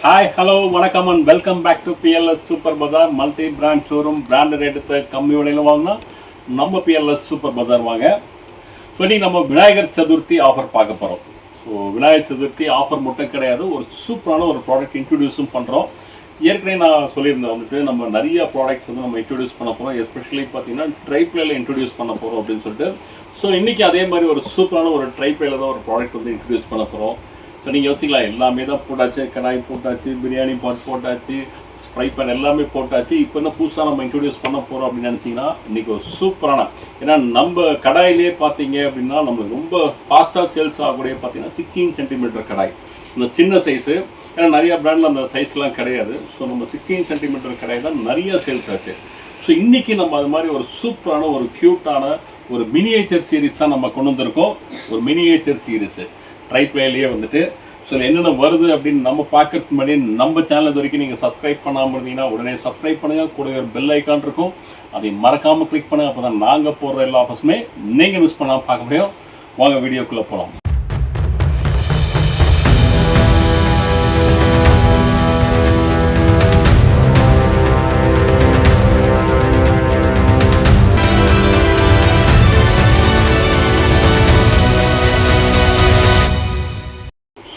Hi hello வணக்கம் and welcome back to B L S super bazaar multi brand showroom. Branded எடுத்த கம்மி விலையில் வாங்கினா நம்ம பிஎல்எஸ் சூப்பர் பஜார் வாங்க. ஸோ இன்றைக்கி நம்ம விநாயகர் சதுர்த்தி ஆஃபர் பார்க்க போகிறோம். ஸோ விநாயகர் சதுர்த்தி ஆஃபர் மட்டும் கிடையாது, ஒரு சூப்பரான ஒரு ப்ராடக்ட் இன்ட்ரடியூஸும் பண்ணுறோம். ஏற்கனவே நான் சொல்லியிருந்தேன் வந்துட்டு நம்ம நிறைய ப்ராடக்ட்ஸ் வந்து நம்ம இன்ட்ரடியூஸ் பண்ண போகிறோம். எஸ்பெஷலி பார்த்தீங்கன்னா ட்ரைப்ளேயில் இன்ட்ரடியூஸ் பண்ண போகிறோம் அப்படின்னு சொல்லிட்டு. ஸோ இன்றைக்கி அதே மாதிரி ஒரு சூப்பரான ஒரு ட்ரைப்ளேயில் தான் ஒரு ப்ராடக்ட் வந்து இன்ட்ரடியூஸ் பண்ண போகிறோம். ஸோ நீங்கள் யோசிக்கலாம், எல்லாமே தான் போட்டாச்சு, கடாய் போட்டாச்சு, பிரியாணி பாட் போட்டாச்சு, ஃப்ரை பேன் எல்லாமே போட்டாச்சு, இப்போ என்ன புதுசாக நம்ம இன்ட்ரடியூஸ் பண்ண போகிறோம் அப்படின்னு நினச்சிங்கன்னா இன்றைக்கி ஒரு சூப்பரான, ஏன்னா நம்ம கடாயிலே பார்த்தீங்க அப்படின்னா நம்மளுக்கு ரொம்ப ஃபாஸ்ட்டாக சேல்ஸ் ஆகக்கூடிய பார்த்தீங்கன்னா 16 சென்டிமீட்டர் கடாய், இந்த சின்ன சைஸு. ஏன்னா நிறையா பிராண்டில் அந்த சைஸ்லாம் கிடையாது. ஸோ நம்ம 16 சென்டிமீட்டர் கடாய் தான் நிறைய சேல்ஸ் ஆச்சு. ஸோ இன்றைக்கி நம்ம அது மாதிரி ஒரு சூப்பரான ஒரு க்யூட்டான ஒரு மினியேச்சர் சீரீஸ் தான் நம்ம கொண்டு வந்திருக்கோம். ஒரு மினியேச்சர் சீரீஸு ட்ரைப்ளேலேயே வந்துட்டு. ஸோ என்னென்ன வருது அப்படின்னு நம்ம பார்க்கறதுக்கு முன்னாடி நம்ம சேனல் இது வரைக்கும் நீங்கள் சப்ஸ்கிரைப் பண்ணாமல் இருந்தீங்கன்னா உடனே சப்ஸ்கிரைப் பண்ணுங்கள். கூட ஒரு பெல் ஐக்கான் இருக்கும், அதை மறக்காமல் கிளிக் பண்ணுங்கள். அப்போ தான் நாங்கள் போடுற எல்லா ஆஃபர்ஸுமே நீங்கள் மிஸ் பண்ணாமல் பார்க்க முடியும். வாங்க வீடியோக்குள்ளே போகலாம்.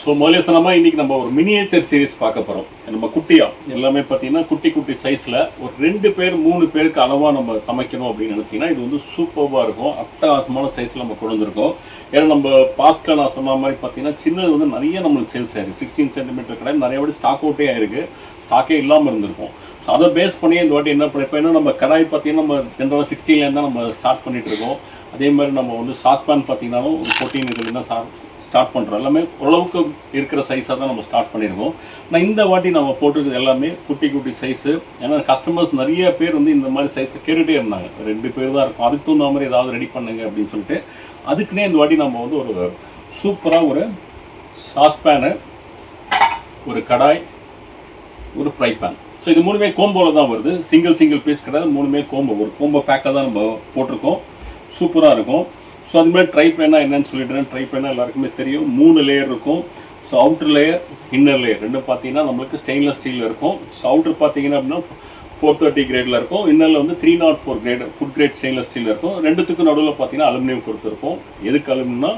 ஸோ முதல்ல சொன்னோமா இன்றைக்கி நம்ம ஒரு மினியேச்சர் சீரீஸ் பார்க்க போகிறோம். நம்ம குட்டியாக எல்லாமே பார்த்தீங்கன்னா குட்டி குட்டி சைஸில் ஒரு 2 பேர் 3 பேருக்கு அளவாக நம்ம சமைக்கணும் அப்படின்னு நினச்சிங்கன்னா இது வந்து சூப்பராக இருக்கும். அட்டகாசமான சைஸில் நம்ம கொண்டு வந்திருக்கோம். ஏன்னா நம்ம பாஸ்ட்டில் நான் சொன்ன மாதிரி பார்த்தீங்கன்னா சின்னது வந்து நிறைய நம்மளுக்கு சேல்ஸ் ஆயிருக்கு. 16 சென்டிமீட்டர் கடை நிறைய வாட்டி ஸ்டாக் அவுட்டே ஆயிருக்கு, ஸ்டாக்கே இல்லாமல் இருந்திருக்கும். ஸோ அதை பேஸ் பண்ணி இந்த வாட்டி என்ன பண்ணிப்போம், ஏன்னா நம்ம கடாய் பார்த்தீங்கன்னா நம்ம ஜென்ரலாக 16லேருந்து தான் நம்ம ஸ்டார்ட் பண்ணிகிட்டு இருக்கோம். அதே மாதிரி நம்ம வந்து சாஸ்பேன் பார்த்தீங்கன்னாலும் 14 இதுலேருந்து தான் ஸ்டார்ட் பண்ணுறோம். எல்லாமே ஓரளவுக்கு இருக்கிற சைஸாக தான் நம்ம ஸ்டார்ட் பண்ணியிருக்கோம். நான் இந்த வாட்டி நம்ம போட்டிருக்கிறது எல்லாமே குட்டி குட்டி சைஸு. ஏன்னா கஸ்டமர்ஸ் நிறைய பேர் வந்து இந்த மாதிரி சைஸை கேட்டுகிட்டே இருந்தாங்க. 2 பேர் தான் இருக்கும், அதுக்கு தகுந்த மாதிரி ஏதாவது ரெடி பண்ணுங்க அப்படின்னு சொல்லிட்டு அதுக்குன்னே இந்த வாட்டி நம்ம வந்து ஒரு சூப்பராக ஒரு சாஸ்பேனு, ஒரு கடாய், ஒரு ஃப்ரை பேன். ஸோ இது 3மே கோம்போவில் தான் வருது. சிங்கிள் பீஸ் கிடையாது, 3மே கோம்போ, ஒரு கோம்போ பேக்காக தான் நம்ம போட்டிருக்கோம். சூப்பராக இருக்கும். ஸோ அது மாதிரி ட்ரை பேனா என்னன்னு சொல்லிடுறேன். ட்ரை பேனா எல்லாருக்குமே தெரியும், 3 லேயர் இருக்கும். So outer layer, inner layer ரெண்டும் பார்த்தீங்கன்னா நம்மளுக்கு ஸ்டெயின்லெஸ் ஸ்டீலில் இருக்கும். ஸோ அவுட்டர் பார்த்தீங்கன்னா அப்படின்னா 430 கிரேடில் இருக்கும். இன்னரில் வந்து 304 கிரேட் ஃபுட் கிரேட் ஸ்டெயின்லெஸ் ஸ்டீலில் இருக்கும். ரெண்டுத்துக்கும் நடுவில் பார்த்தீங்கன்னா அலுமினியம் கொடுத்துருக்கும். எதுக்கு அலுமினியம்னா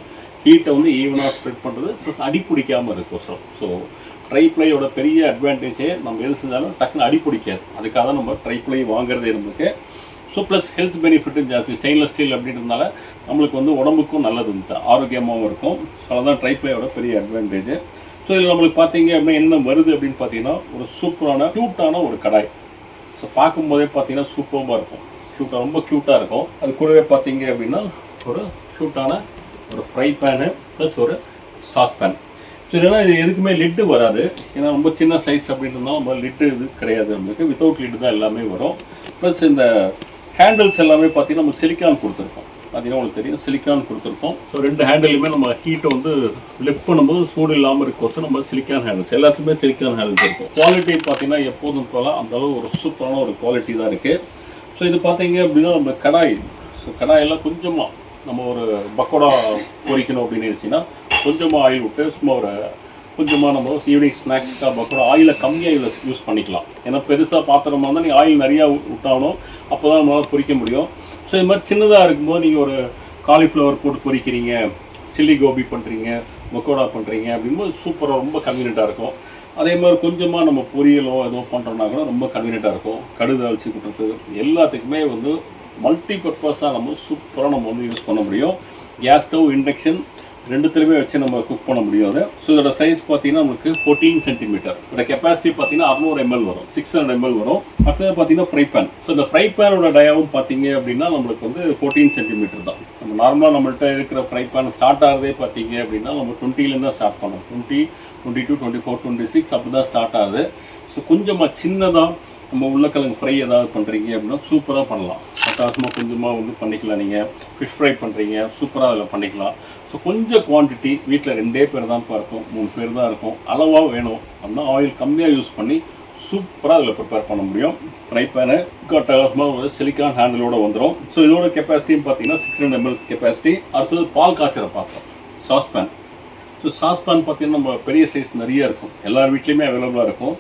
ஹீட்டை வந்து ஈவனாக ஸ்ப்ரெட் பண்ணுறது, ப்ளஸ் அடி பிடிக்காமல் இருக்கும். ஸோ ட்ரைப்ளையோட பெரிய அட்வான்டேஜே நம்ம எது செஞ்சாலும் டக்குன்னு அடி பிடிக்காது. அதுக்காக தான் நம்ம ட்ரைப்ளை வாங்குறதே நமக்கு. ஸோ ப்ளஸ் ஹெல்த் பெனிஃபிட்டும் ஜாஸ்தி. ஸ்டெயின்லெஸ் ஸ்டீல் அப்படின்றதுனால நம்மளுக்கு வந்து உடம்புக்கும் நல்லது, ஆரோக்கியமாகவும் இருக்கும். ஸோ அதுதான் ட்ரைப்ளையோட பெரிய அட்வான்டேஜ். ஸோ இதில் நம்மளுக்கு பார்த்தீங்க அப்படின்னா என்ன வருது அப்படின்னு பார்த்தீங்கன்னா ஒரு சூப்பரான க்யூட்டான ஒரு கடாய். ஸோ பார்க்கும்போதே பார்த்தீங்கன்னா சூப்பராக இருக்கும், ரொம்ப க்யூட்டாக இருக்கும். அது கூடவே பார்த்தீங்க அப்படின்னா ஒரு க்யூட்டான ஒரு ஃப்ரை பேனு ப்ளஸ் ஒரு சாஸ் பேன். ஸோ இல்லைனா இது எதுக்குமே லிட்டு வராது, ஏன்னா ரொம்ப சின்ன சைஸ் அப்படின்றதுனால நம்ம லிட்டு இது கிடையாது, நம்மளுக்கு வித்தவுட் லிட்டு தான் எல்லாமே வரும். ப்ளஸ் இந்த ஹேண்டில்ஸ் எல்லாமே பார்த்தீங்கன்னா நம்ம சிலிக்கான் கொடுத்துருக்கோம். பார்த்தீங்கன்னா உங்களுக்கு தெரியும், சிலிக்கான் கொடுத்துருக்கோம். ஸோ 2 ஹேண்டிலுமே நம்ம ஹீட்டை வந்து லிஃப்ட் பண்ணும்போது சூடு இல்லாமல் இருக்கோம். நம்ம சிலிக்கான் ஹேண்டில்ஸ் எல்லாத்துக்குமே சிலிக்கான் ஹேண்டில்ஸ் இருக்கும். குவாலிட்டி பார்த்தீங்கன்னா எப்போதும் போல அந்தளவு ஒரு சூப்பரான ஒரு குவாலிட்டி தான் இருக்குது. ஸோ இது பார்த்தீங்க அப்படின்னா நம்ம கடாய், ஸோ கடாயெல்லாம் கொஞ்சமாக நம்ம ஒரு பக்கோடா பொரிக்கணும் அப்படின்னு நினச்சிங்கன்னா கொஞ்சமாக ஆயில் விட்டு சும்மா ஒரு கொஞ்சமாக நம்ம ஈவினிங் ஸ்நாக்ஸ்க்காக பக்கோடா ஆயிலை கம்மியாக யூஸ் பண்ணிக்கலாம். ஏன்னா பெருசாக பாத்திரமாக இருந்தால் நீங்கள் ஆயில் நிறையா விட்டாலும் அப்போ தான் நம்மளால் பொரிக்க முடியும். ஸோ இது மாதிரி சின்னதாக இருக்கும்போது நீங்கள் ஒரு காலிஃப்ளவர் போட்டு பொரிக்கிறீங்க, சில்லி கோபி பண்ணுறீங்க, பக்கோடா பண்ணுறீங்க அப்படிங்கும்போது சூப்பராக ரொம்ப கன்வீனியண்ட்டாக இருக்கும். அதே மாதிரி கொஞ்சமாக நம்ம பொரியலோ ஏதோ பண்ணுறோம்னா கூட ரொம்ப கன்வீனியண்ட்டாக இருக்கும். கடுகு அழிச்சி கொடுக்குறது எல்லாத்துக்குமே வந்து மல்டி பர்பஸாக நம்ம சூப்பராக நம்ம வந்து யூஸ் பண்ண முடியும். கேஸ் ஸ்டவ், இண்டக்ஷன் ரெண்டுத்துலையுமே வச்சு நம்ம குக் பண்ண முடியும் அது. ஸோ இதோட சைஸ் பார்த்தீங்கன்னா நமக்கு 14 சென்டிமீட்டர். இதோட கெப்பாசிட்டி பார்த்தீங்கன்னா 600 ml வரும், 600 ml வரும். அடுத்தது பார்த்தீங்கன்னா ஃப்ரை பேன். ஸோ இந்த ஃப்ரை பேனோட டயாவும் பார்த்தீங்க அப்படின்னா நம்மளுக்கு வந்து 14 சென்டிமீட்டர் தான். நம்ம நார்மலாக நம்மள்கிட்ட இருக்கிற ஃப்ரை பேன் ஸ்டார்ட் ஆகிறதே பார்த்தீங்க அப்படின்னா நம்ம 20லேருந்து தான் ஸ்டார்ட் பண்ணோம். 20, 22, 24, 26 அப்படி தான் ஸ்டார்ட் ஆகுது. ஸோ கொஞ்சமாக சின்னதாக நம்ம உருளைக்கிழங்கு ஃப்ரை ஏதாவது பண்ணுறீங்க அப்படின்னா சூப்பராக பண்ணலாம். அட்டாசமாக கொஞ்சமாக வந்து பண்ணிக்கலாம். நீங்கள் ஃபிஷ் ஃப்ரை பண்ணுறீங்க, சூப்பராக அதில் பண்ணிக்கலாம். ஸோ கொஞ்சம் குவான்டிட்டி வீட்டில் 2 பேர் தான் இருக்கும், 3 பேர் தான் இருக்கும், அளவாக வேணும் அப்படின்னா ஆயில் கம்மியாக யூஸ் பண்ணி சூப்பராக அதில் ப்ரிப்பேர் பண்ண முடியும். ஃப்ரை பேனு அட்டகாசமாக ஒரு சிலிக்கான் ஹேண்டிலோடு வந்துடும். ஸோ இதோட கெப்பாசிட்டியும் பார்த்தீங்கன்னா 600 ml கெப்பாசிட்டி. அடுத்தது பால் காய்ச்சற பாத்திரம், சாஸ்பேன். ஸோ சாஸ்பான் பார்த்தீங்கன்னா நம்ம பெரிய சைஸ் நிறைய இருக்கும், எல்லார் வீட்லேயுமே அவைலபிளாக இருக்கும்.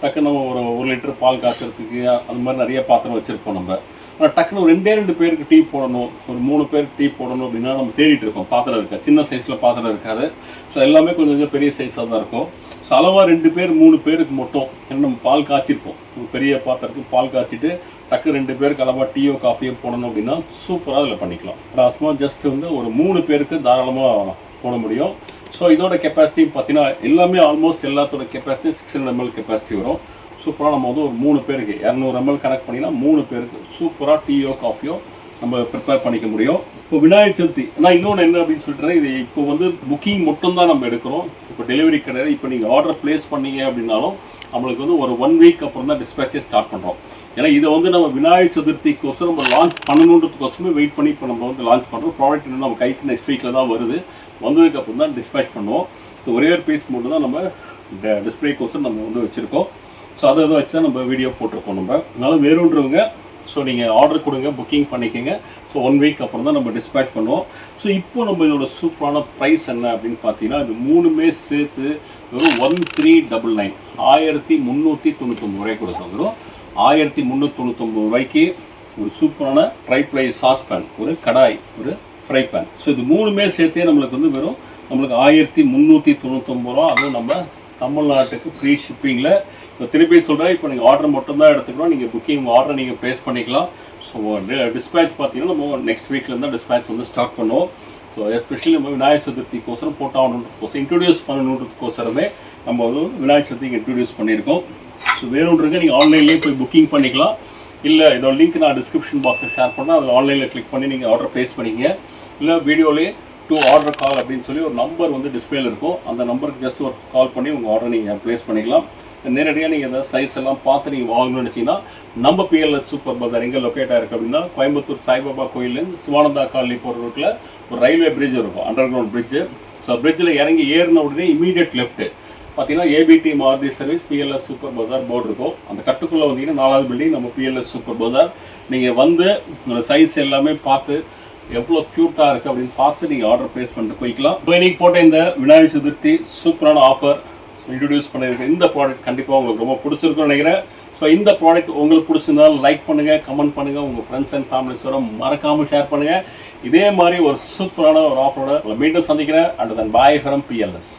டக்குன்னு நம்ம ஒரு 1 லிட்டர் பால் காய்ச்சறதுக்கு அந்த மாதிரி நிறைய பாத்திரம் வச்சுருப்போம் நம்ம. ஆனால் டக்குன்னு ஒரு 2 பேருக்கு டீ போடணும், ஒரு 3 பேருக்கு டீ போடணும் அப்படின்னா நம்ம தேடிட்டு இருக்கோம், பாத்திரம் இருக்காது, சின்ன சைஸில் பாத்திரம் இருக்காது. ஸோ எல்லாமே கொஞ்சம் பெரிய சைஸாக தான் இருக்கும். ஸோ அளவாக 2 பேர் 3 பேருக்கு மட்டும் ஏன்னா நம்ம பால் காய்ச்சிருப்போம், ஒரு பெரிய பாத்திரத்துக்கு பால் காய்ச்சிட்டு டக்கு 2 பேருக்கு அளவாக டீயோ காஃபியோ போடணும் அப்படின்னா சூப்பராக அதில் பண்ணிக்கலாம். ராஸ்மா ஜஸ்ட் வந்து ஒரு 3 பேருக்கு தாராளமாக போட முடியும். ஸோ இதோட கெப்பாசிட்டி பார்த்தீங்கன்னா எல்லாமே ஆல்மோஸ்ட் எல்லாத்தோட கெப்பாசிட்டி 600 ml கெப்பாசிட்டி வரும். சூப்பராக நம்ம வந்து ஒரு 3 பேருக்கு 200 ml கனெக்ட் பண்ணிங்கன்னா 3 பேருக்கு சூப்பராக டீயோ காஃபியோ நம்ம ப்ரிப்பேர் பண்ணிக்க முடியும். இப்போ விநாயகர் சதுர்த்தி நான் இன்னொன்று என்ன அப்படின்னு சொல்லிட்டு, இது இப்போ வந்து புக்கிங் மட்டும்தான் நம்ம எடுக்கிறோம், இப்போ டெலிவரி கிடையாது. இப்போ நீங்கள் ஆர்டர் ப்ளேஸ் பண்ணீங்க அப்படின்னாலும் நம்மளுக்கு வந்து ஒரு 1 வீக் அப்புறம் தான் டிஸ்பேச்சே ஸ்டார்ட் பண்ணுறோம். ஏன்னா இதை வந்து நம்ம விநாயகர் சதுர்த்திக்கோசரம் நம்ம லான்ச் பண்ணணுன்றதுக்கோசமே வெயிட் பண்ணி இப்போ நம்ம வந்து லான்ச் பண்ணுறோம். ப்ராடக்ட் இன்னும் நம்ம கைக்கு நெக்ஸ்ட் வீக்கில் தான் வருது, வந்ததுக்கப்புறம் தான் டிஸ்பேச் பண்ணுவோம். ஸோ ஒரே ஒரு பீஸ் மட்டும் தான் நம்ம டிஸ்பிளேக்கோசரம் நம்ம வந்து வச்சுருக்கோம். ஸோ அதை வச்சு தான் நம்ம வீடியோ போட்டிருக்கோம் நம்ம. அதனால் வேறுன்றவங்க ஸோ நீங்கள் ஆர்டர் கொடுங்க, புக்கிங் பண்ணிக்கோங்க. ஸோ 1 வீக் அப்புறம் தான் நம்ம டிஸ்பேச் பண்ணுவோம். ஸோ இப்போ நம்ம இதோட சூப்பரான ப்ரைஸ் என்ன அப்படின்னு பார்த்தீங்கன்னா, இது 3மே சேர்த்து வெறும் 1399 1399 ரூபாய் கொடுக்கும். வெறும் 1399 ரூபாய்க்கு ஒரு சூப்பரான ட்ரை ப்ளை சாஸ் பேன், ஒரு கடாய், ஒரு ஃப்ரை பேன். ஸோ இது 3மே சேர்த்தே நம்மளுக்கு வந்து வெறும் நம்மளுக்கு 1399 ரூபா. அதுவும் நம்ம தமிழ்நாட்டுக்கு ஃப்ரீ ஷிப்பிங்கில். இப்போ திருப்பி சொல்கிறேன், இப்போ நீங்கள் ஆர்டர் மட்டும்தான் எடுத்துக்கிறோம், நீங்கள் புக்கிங் ஆர்டர் நீங்கள் ப்ளேஸ் பண்ணிக்கலாம். ஸோ டிஸ்பேச் பார்த்தீங்கன்னா நம்ம நெக்ஸ்ட் வீக்லேருந்து தான் டிஸ்பேச் வந்து ஸ்டார்ட் பண்ணுவோம். ஸோ எஸ்பெஷலி நம்ம விநாயகர் சதுர்த்திக்கோசரம் போட்டாகணுன்றதுக்கோசரம் இன்ட்ரடியூஸ் பண்ணணுன்றதுக்கோசரமே நம்ம வந்து விநாயகர் சதுர்த்திக்கு இன்ட்ரடியூஸ் பண்ணியிருக்கோம். ஸோ வேணுன்றங்க நீங்கள் ஆன்லைன்லேயே போய் புக்கிங் பண்ணிக்கலாம். இல்லை இதோட லிங்க் நான் டிஸ்கிரிப்ஷன் பாக்ஸில் ஷேர் பண்ணால் அதில் ஆன்லைனில் கிளிக் பண்ணி நீங்கள் ஆர்டர் ப்ளேஸ் பண்ணிங்க. இல்லை வீடியோலேயே டு ஆர்டர் கால் அப்படின்னு சொல்லி ஒரு நம்பர் வந்து டிஸ்பிளேல இருக்கும், அந்த நம்பருக்கு ஜஸ்ட் ஒரு கால் பண்ணி உங்கள் ஆர்டர் நீங்கள் ப்ளேஸ் பண்ணிக்கலாம். நேரடியாக நீங்கள் எதாவது சைஸ் எல்லாம் பார்த்து நீங்கள் வாங்கணும்னு நினச்சிங்கன்னா நம்ம பிஎல்எஸ் சூப்பர் பஜார் எங்கே லொக்கேட் ஆகிருக்கு அப்படின்னா, கோயம்புத்தூர் சாய்பாபா கோயிலேருந்து சிவானந்தா காலனி போகிற ரூட்டில் ஒரு ரயில்வே பிரிட்ஜ் இருக்கும், அண்டர் கிரவுண்ட் பிரிட்ஜு. ஸோ பிரிட்ஜில் இறங்கி ஏறின உடனே இமீடியட் லெஃப்ட்டு பார்த்தீங்கன்னா ABT Maruti service BLS super bazaar board இருக்கும். அந்த கட்டுக்குள்ளே வந்தீங்கன்னா 4வது பில்டிங் நம்ம பிஎல்எஸ் சூப்பர் பஜார். நீங்கள் வந்து உங்களோட சைஸ் எல்லாமே பார்த்து எவ்வளோ க்யூட்டாக இருக்குது அப்படின்னு பார்த்து நீங்கள் ஆர்டர் ப்ளேஸ் பண்ணிட்டு போய்க்கலாம். இப்போ இன்றைக்கி போட்ட இந்த விநாயகர் சதுர்த்தி சூப்பரான ஆஃபர் இன்ட்ரடியூஸ் பண்ணியிருக்கேன். இந்த ப்ராடக்ட் கண்டிப்பாக உங்களுக்கு ரொம்ப பிடிச்சிருக்குன்னு நினைக்கிறேன். ஸோ இந்த ப்ராடக்ட் உங்களுக்கு பிடிச்சிருந்தாலும் லைக் பண்ணுங்கள், கமெண்ட் பண்ணுங்கள், உங்கள் ஃப்ரெண்ட்ஸ் அண்ட் ஃபேமிலிஸோட மறக்காமல் ஷேர் பண்ணுங்கள். இதே மாதிரி ஒரு சூப்பரான ஒரு ஆஃபரோட மீண்டும் சந்திக்கிறேன். And then bye from BLS.